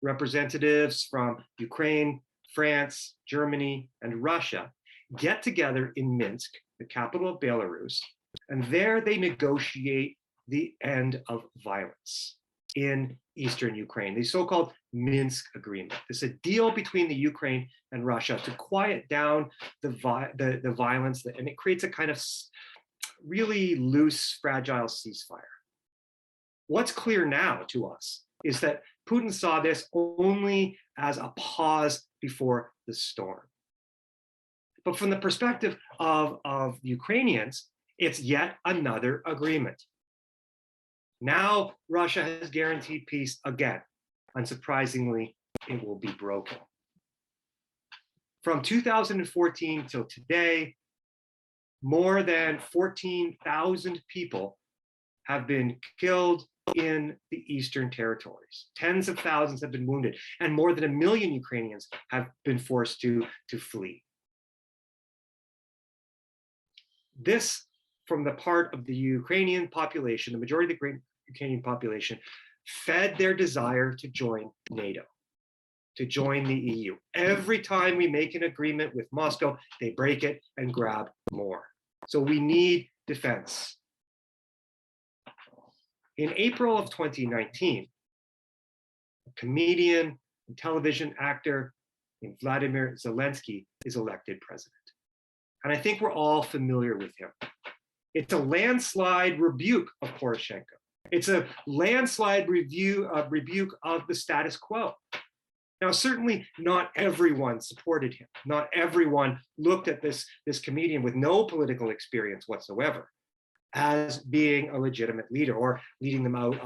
Representatives from Ukraine, France, Germany, and Russia get together in Minsk, the capital of Belarus, and there they negotiate the end of violence in eastern Ukraine, the so-called Minsk Agreement. It's a deal between the Ukraine and Russia to quiet down the violence, and it creates a kind of really loose, fragile ceasefire. What's clear now to us is that Putin saw this only as a pause before the storm. But from the perspective of Ukrainians, it's yet another agreement. Now Russia has guaranteed peace again. Unsurprisingly, it will be broken. From 2014 till today, more than 14,000 people have been killed in the eastern territories. Tens of thousands have been wounded, and more than 1 million Ukrainians have been forced to flee. This, from the part of the Ukrainian population, the majority of the Ukrainian population, fed their desire to join NATO, to join the EU. Every time we make an agreement with Moscow, they break it and grab more. So we need defense. In April of 2019, a comedian and television actor named Vladimir Zelensky is elected president. And I think we're all familiar with him. It's a landslide rebuke of Poroshenko. It's a landslide rebuke of the status quo. Now, certainly not everyone supported him. Not everyone looked at this comedian with no political experience whatsoever as being a legitimate leader or leading them out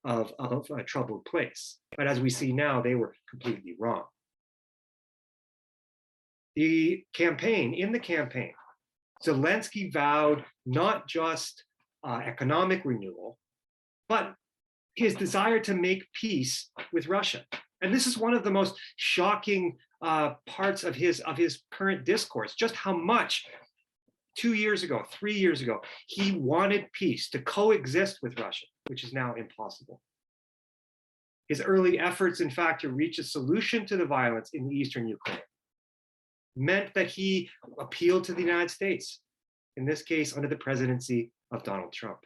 of a troubled place. But as we see now, they were completely wrong. In the campaign, Zelensky vowed not just economic renewal, but his desire to make peace with Russia. And this is one of the most shocking parts of his current discourse, just how much 2 years ago, 3 years ago, he wanted peace to coexist with Russia, which is now impossible. His early efforts, in fact, to reach a solution to the violence in the eastern Ukraine meant that he appealed to the United States, in this case, under the presidency of Donald Trump.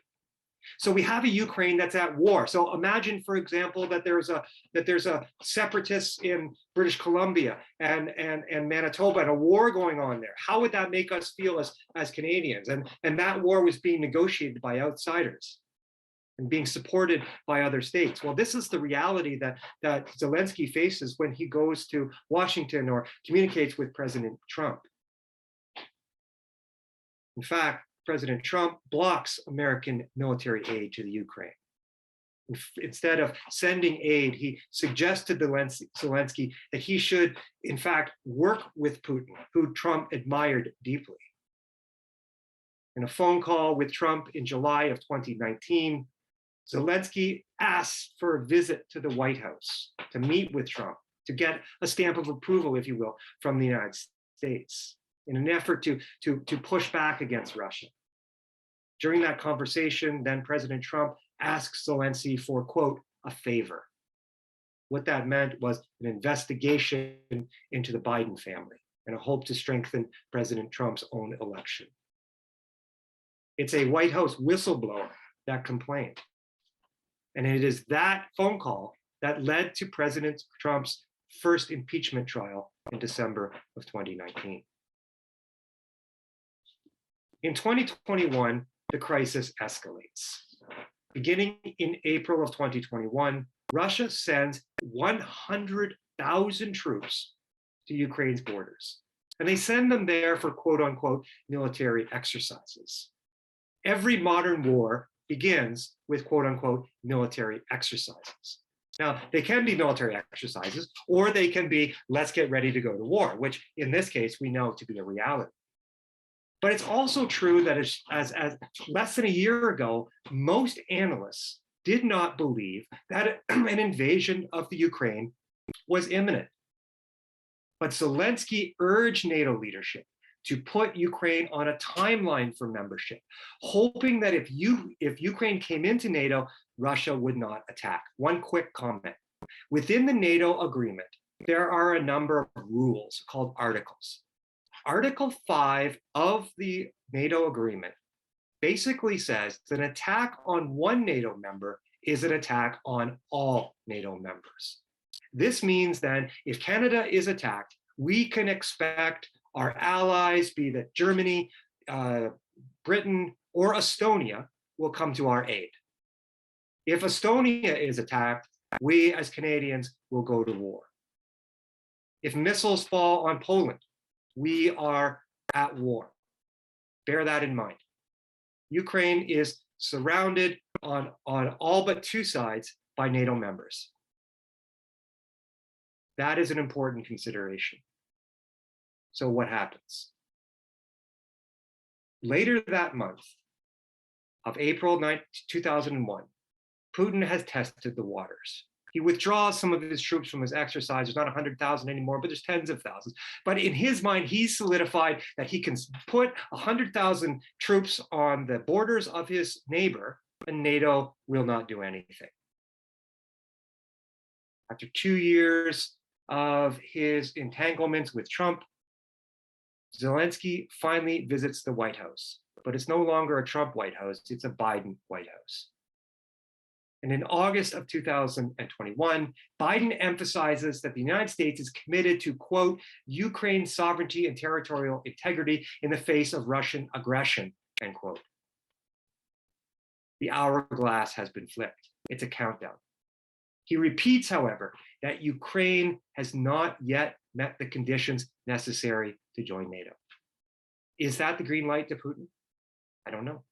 So we have a Ukraine that's at war. So imagine, for example, that there's a separatists in British Columbia and Manitoba and a war going on there. How would that make us feel as Canadians? And that war was being negotiated by outsiders and being supported by other states. Well, this is the reality that Zelensky faces when he goes to Washington or communicates with President Trump. In fact, President Trump blocks American military aid to the Ukraine. Instead of sending aid, he suggested to Zelensky that he should, in fact, work with Putin, who Trump admired deeply. In a phone call with Trump in July of 2019, Zelensky asked for a visit to the White House to meet with Trump, to get a stamp of approval, if you will, from the United States in an effort to push back against Russia. During that conversation, then President Trump asked Zelensky for, quote, a favor. What that meant was an investigation into the Biden family and a hope to strengthen President Trump's own election. It's a White House whistleblower that complained. And it is that phone call that led to President Trump's first impeachment trial in December of 2019. In 2021, the crisis escalates. Beginning in April of 2021, Russia sends 100,000 troops to Ukraine's borders. And they send them there for quote unquote military exercises. Every modern war begins with quote unquote military exercises. Now, they can be military exercises, or they can be, let's get ready to go to war, which in this case, we know to be a reality. But it's also true that as less than a year ago, most analysts did not believe that an invasion of the Ukraine was imminent. But Zelensky urged NATO leadership to put Ukraine on a timeline for membership, hoping that if Ukraine came into NATO, Russia would not attack. One quick comment. Within the NATO agreement, there are a number of rules called articles. Article 5 of the NATO agreement basically says that an attack on one NATO member is an attack on all NATO members. This means then if Canada is attacked, we can expect our allies, be that Germany, Britain, or Estonia, will come to our aid. If Estonia is attacked, we as Canadians will go to war. If missiles fall on Poland, we are at war. Bear that in mind. Ukraine is surrounded on all but two sides by NATO members. That is an important consideration. So what happens? Later that month of April 2001, Putin has tested the waters. He withdraws some of his troops from his exercise. There's not 100,000 anymore, but there's tens of thousands. But in his mind, he's solidified that he can put 100,000 troops on the borders of his neighbor, and NATO will not do anything. After 2 years of his entanglements with Trump, Zelensky finally visits the White House. But it's no longer a Trump White House, it's a Biden White House. And in August of 2021, Biden emphasizes that the United States is committed to, quote, Ukraine's sovereignty and territorial integrity in the face of Russian aggression, end quote. The hourglass has been flipped. It's a countdown. He repeats, however, that Ukraine has not yet met the conditions necessary to join NATO. Is that the green light to Putin? I don't know.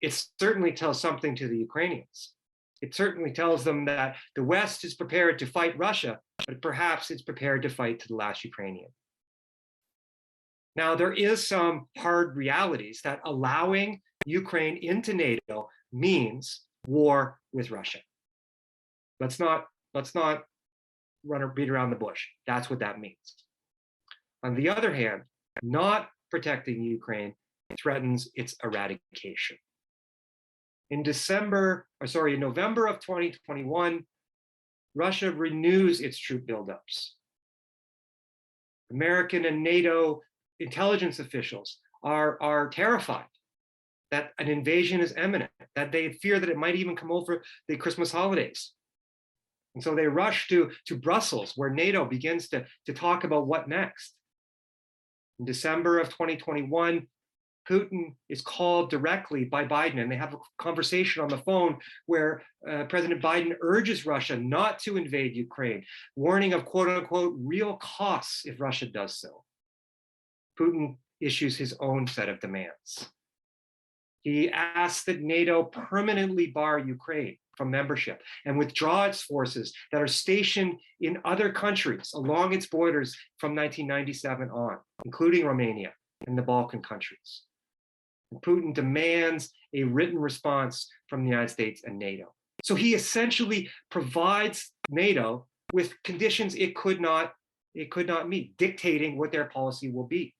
It certainly tells something to the Ukrainians. It certainly tells them that the West is prepared to fight Russia, but perhaps it's prepared to fight to the last Ukrainian. Now, there is some hard realities that allowing Ukraine into NATO means war with Russia. Let's not beat around the bush. That's what that means. On the other hand, not protecting Ukraine threatens its eradication. In November of 2021, Russia renews its troop buildups. American and NATO intelligence officials are terrified that an invasion is imminent, that they fear that it might even come over the Christmas holidays. And so they rush to Brussels, where NATO begins to talk about what next. In December of 2021, Putin is called directly by Biden, and they have a conversation on the phone where President Biden urges Russia not to invade Ukraine, warning of quote unquote real costs if Russia does so. Putin issues his own set of demands. He asks that NATO permanently bar Ukraine from membership and withdraw its forces that are stationed in other countries along its borders from 1997 on, including Romania and the Balkan countries. And Putin demands a written response from the United States and NATO. So he essentially provides NATO with conditions it could not meet, dictating what their policy will be.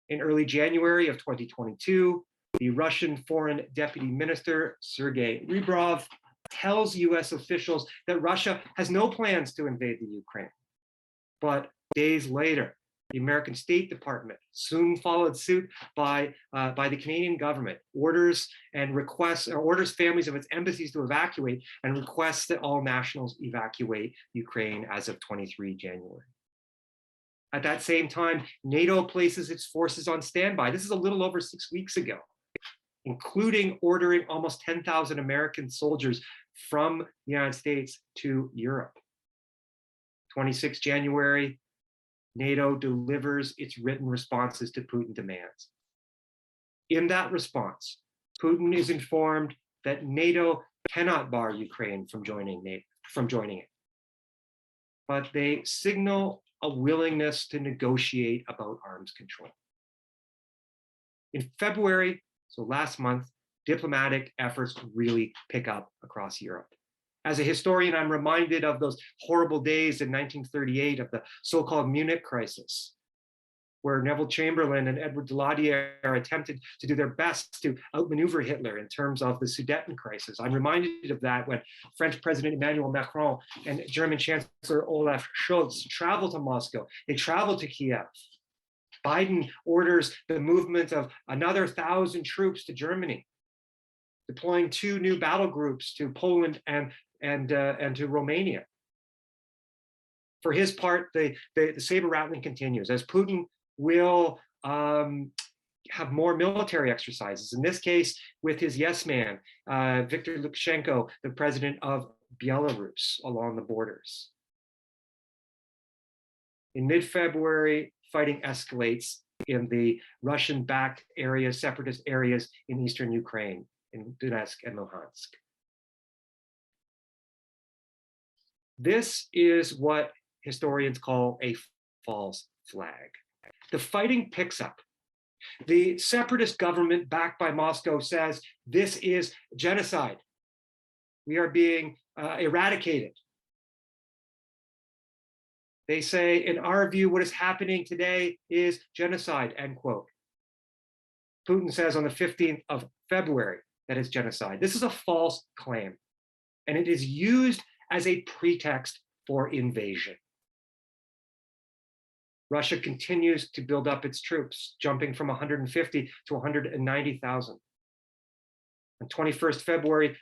In early January of 2022, the Russian Foreign Deputy Minister, Sergei Rybrov, tells US officials that Russia has no plans to invade the Ukraine. But days later, the American State Department, soon followed suit by the Canadian government, orders families of its embassies to evacuate and requests that all nationals evacuate Ukraine as of 23 January. At that same time, NATO places its forces on standby. This is a little over 6 weeks ago, including ordering almost 10,000 American soldiers from the United States to Europe. 26 January, NATO delivers its written responses to Putin's demands. In that response, Putin is informed that NATO cannot bar Ukraine from joining it. But they signal a willingness to negotiate about arms control. In February, so last month, diplomatic efforts really pick up across Europe. As a historian, I'm reminded of those horrible days in 1938 of the so-called Munich crisis, where Neville Chamberlain and Edward Daladier attempted to do their best to outmaneuver Hitler in terms of the Sudeten crisis. I'm reminded of that when French President Emmanuel Macron and German Chancellor Olaf Scholz traveled to Moscow. They traveled to Kiev. Biden orders the movement of another 1,000 troops to Germany, deploying 2 new battle groups to Poland and to Romania. For his part, the saber rattling continues as Putin will have more military exercises, in this case with his yes man, Viktor Lukashenko, the president of Belarus, along the borders. In mid-February, fighting escalates in the Russian-backed areas, separatist areas in eastern Ukraine, in Donetsk and Luhansk. This is what historians call a false flag. The fighting picks up. The separatist government backed by Moscow says this is genocide. We are being eradicated. They say, in our view, what is happening today is genocide, end quote. Putin says on the 15th of February that it's genocide. This is a false claim, and it is used as a pretext for invasion. Russia continues to build up its troops, jumping from 150 to 190,000. On 21st February,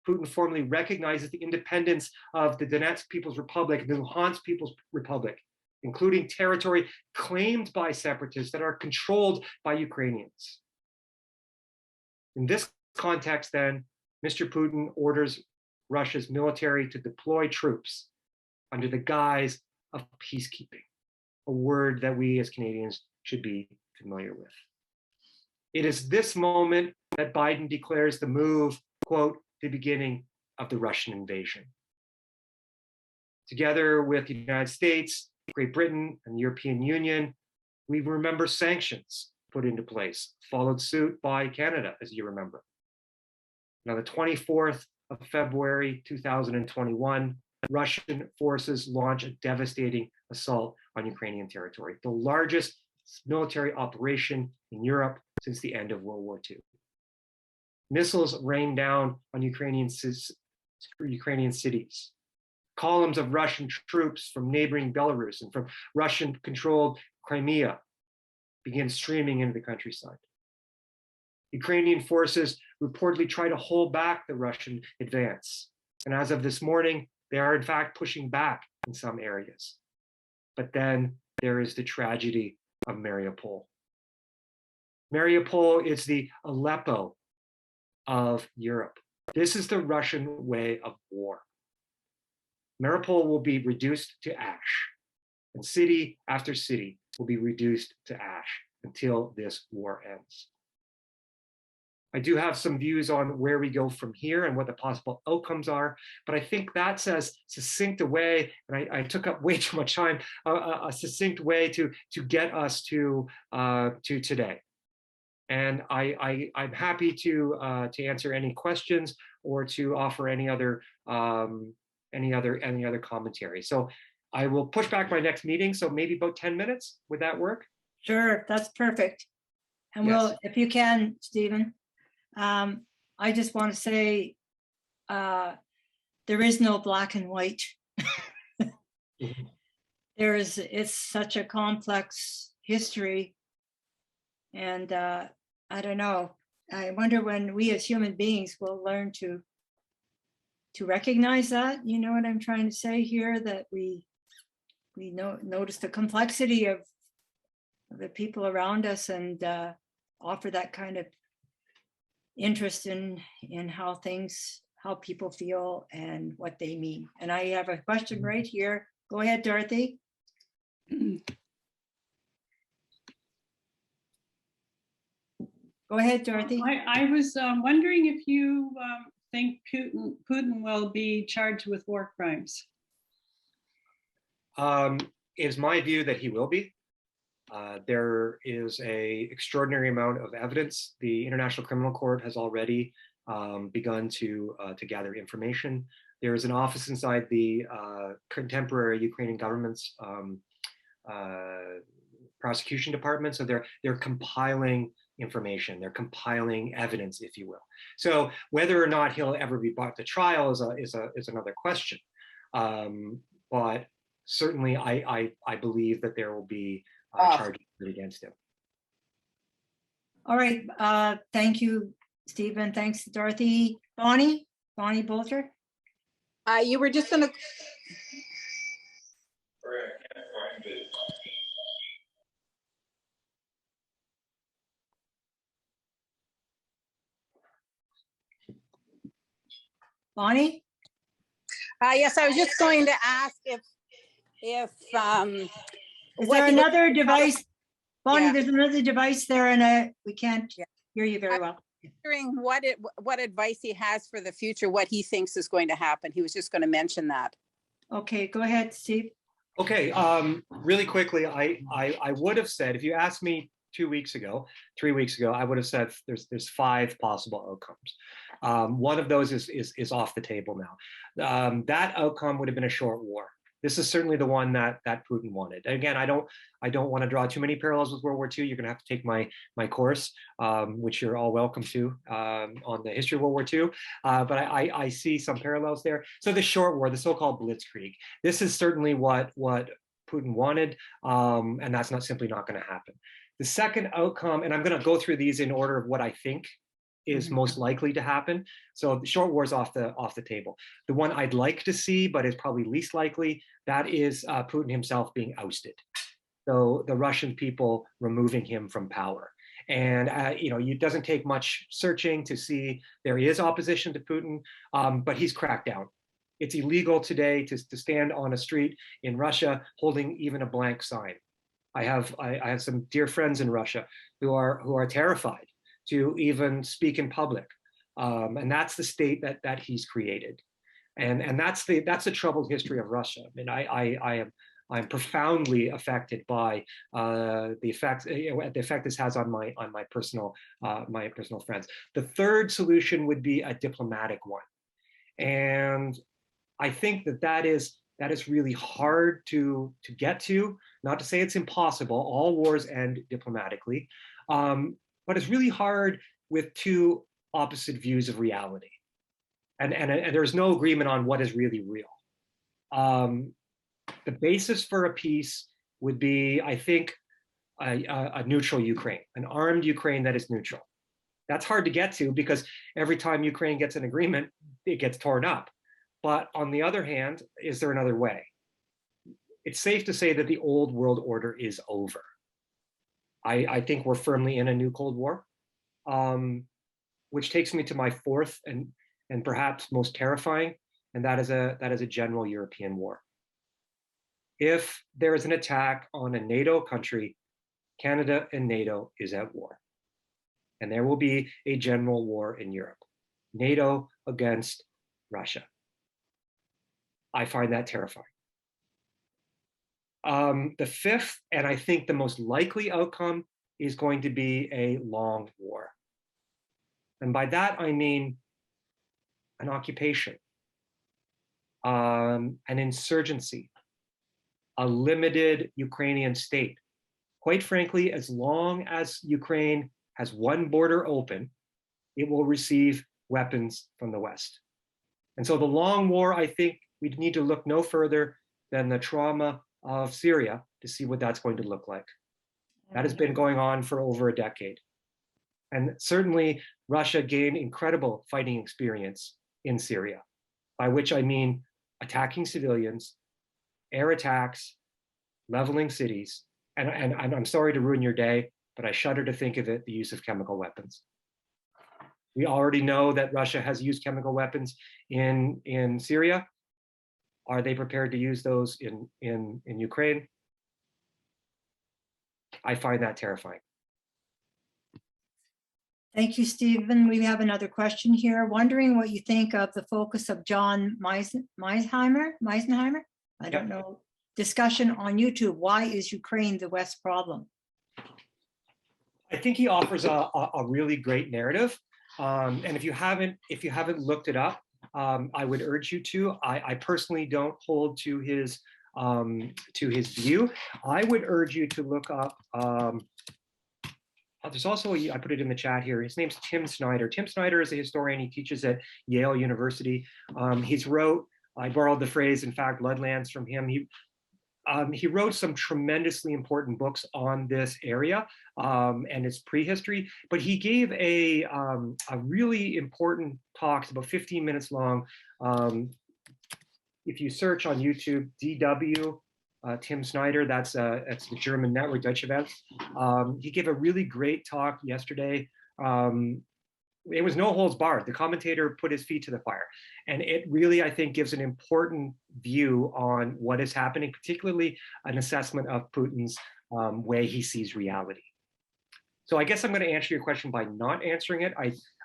Putin formally recognizes the independence of the Donetsk People's Republic and the Luhansk People's Republic, including territory claimed by separatists that are controlled by Ukrainians. In this context, then, Mr. Putin orders Russia's military to deploy troops under the guise of peacekeeping, a word that we as Canadians should be familiar with. It is this moment that Biden declares the move, quote, the beginning of the Russian invasion. Together with the United States, Great Britain, and the European Union, we remember sanctions put into place, followed suit by Canada, as you remember. Now, the 24th of February, 2021, Russian forces launch a devastating assault on Ukrainian territory, the largest military operation in Europe since the end of World War II. Missiles rained down on Ukrainian cities. Columns of Russian troops from neighboring Belarus and from Russian-controlled Crimea began streaming into the countryside. Ukrainian forces reportedly try to hold back the Russian advance. And as of this morning, they are in fact pushing back in some areas. But then there is the tragedy of Mariupol. Mariupol is the Aleppo of Europe. This is the Russian way of war. Mariupol will be reduced to ash, and city after city will be reduced to ash until this war ends. I do have some views on where we go from here and what the possible outcomes are, but I think that's as succinct a way, and I took up way too much time, a succinct way to get us to today. And I'm happy to answer any questions or to offer any other commentary. So I will push back my next meeting. So maybe about 10 minutes. Would that work? Sure, that's perfect. And Yes. we'll, if you can, Stephen, I just want to say there is no black and white. Mhm. It's such a complex history. And I don't know, I wonder when we as human beings will learn to recognize that, you know what I'm trying to say here, that we notice the complexity of the people around us and offer that kind of interest in how people feel and what they mean. And I have a question right here. Go ahead, Dorothy. Go ahead, Dorothy. I was wondering if you think Putin will be charged with war crimes. It's my view that he will be. There is an extraordinary amount of evidence. The International Criminal Court has already begun to gather information. There is an office inside the contemporary Ukrainian government's prosecution department. So they're compiling information, they're compiling evidence, if you will. So whether or not he'll ever be brought to trial is another question. But certainly I believe that there will be charges against him. All right, thank you, Stephen. Thanks, Dorothy. Bonnie Bolter. You were just gonna. Bonnie? Yes, I was just going to ask if Is there another device? Bonnie, Yeah. there's another device there and we can't hear you very well. wondering what advice he has for the future, what he thinks is going to happen. He was just going to mention that. Okay, go ahead, Steve. Okay, really quickly, I would have said, if you asked me 2 weeks ago, 3 weeks ago, I would have said there's 5 possible outcomes. One of those is off the table now. That outcome would have been a short war. This is certainly the one that Putin wanted. Again, I don't want to draw too many parallels with World War II. You're going to have to take my course, which you're all welcome to, on the history of World War II. But I see some parallels there. So the short war, the so-called blitzkrieg, this is certainly what Putin wanted, and that's simply not going to happen. The second outcome, and I'm going to go through these in order of what I think is most likely to happen. So the short war is off the table. The one I'd like to see, but is probably least likely, that is Putin himself being ousted. So the Russian people removing him from power. And it doesn't take much searching to see there is opposition to Putin, but he's cracked down. It's illegal today to stand on a street in Russia holding even a blank sign. I have some dear friends in Russia who are terrified to even speak in public, and that's the state that he's created, and that's the troubled history of Russia. I mean, I'm profoundly affected by the effect this has on my personal friends. The third solution would be a diplomatic one, and I think that is really hard to get to. Not to say it's impossible. All wars end diplomatically. But it's really hard with two opposite views of reality. And there's no agreement on what is really real. The basis for a peace would be, I think, a neutral Ukraine, an armed Ukraine that is neutral. That's hard to get to because every time Ukraine gets an agreement, it gets torn up. But on the other hand, is there another way? It's safe to say that the old world order is over. I think we're firmly in a new Cold War, which takes me to my fourth and perhaps most terrifying, and that is a general European war. If there is an attack on a NATO country, Canada and NATO is at war. And there will be a general war in Europe. NATO against Russia. I find that terrifying. The fifth, and I think the most likely outcome, is going to be a long war. And by that, I mean an occupation, an insurgency, a limited Ukrainian state. Quite frankly, as long as Ukraine has one border open, it will receive weapons from the West. And so the long war, I think we need to look no further than the trauma of Syria to see what that's going to look like. That has been going on for over a decade. And certainly Russia gained incredible fighting experience in Syria, by which I mean attacking civilians, air attacks, leveling cities, and I'm sorry to ruin your day, but I shudder to think of it, the use of chemical weapons. We already know that Russia has used chemical weapons in Syria. Are they prepared to use those in Ukraine? I find that terrifying. Thank you, Stephen. We have another question here. Wondering what you think of the focus of John Meisenheimer? I don't know. Discussion on YouTube. Why is Ukraine the West problem? I think he offers a really great narrative. And if you haven't looked it up, I would urge you to. I personally don't hold to his view. I would urge you to look up. There's also, I put it in the chat here, his name's Tim Snyder. Tim Snyder is a historian. He teaches at Yale University. He's wrote, I borrowed the phrase, in fact, Bloodlands from him. He wrote some tremendously important books on this area and its prehistory, but he gave a really important talk. It's about 15 minutes long. If you search on YouTube, DW, Tim Snyder, that's the German network, Deutsche Welle. He gave a really great talk yesterday. It was no holds barred. The commentator put his feet to the fire. And it really, I think, gives an important view on what is happening, particularly an assessment of Putin's way he sees reality. So I guess I'm going to answer your question by not answering it.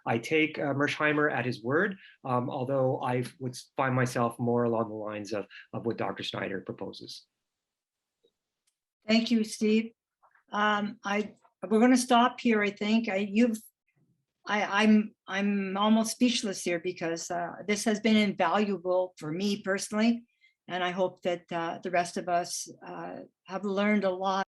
I take Mersheimer at his word, although I would find myself more along the lines of what Dr. Snyder proposes. Thank you, Steve. We're going to stop here, I think. I'm almost speechless here because this has been invaluable for me personally, and I hope that the rest of us have learned a lot.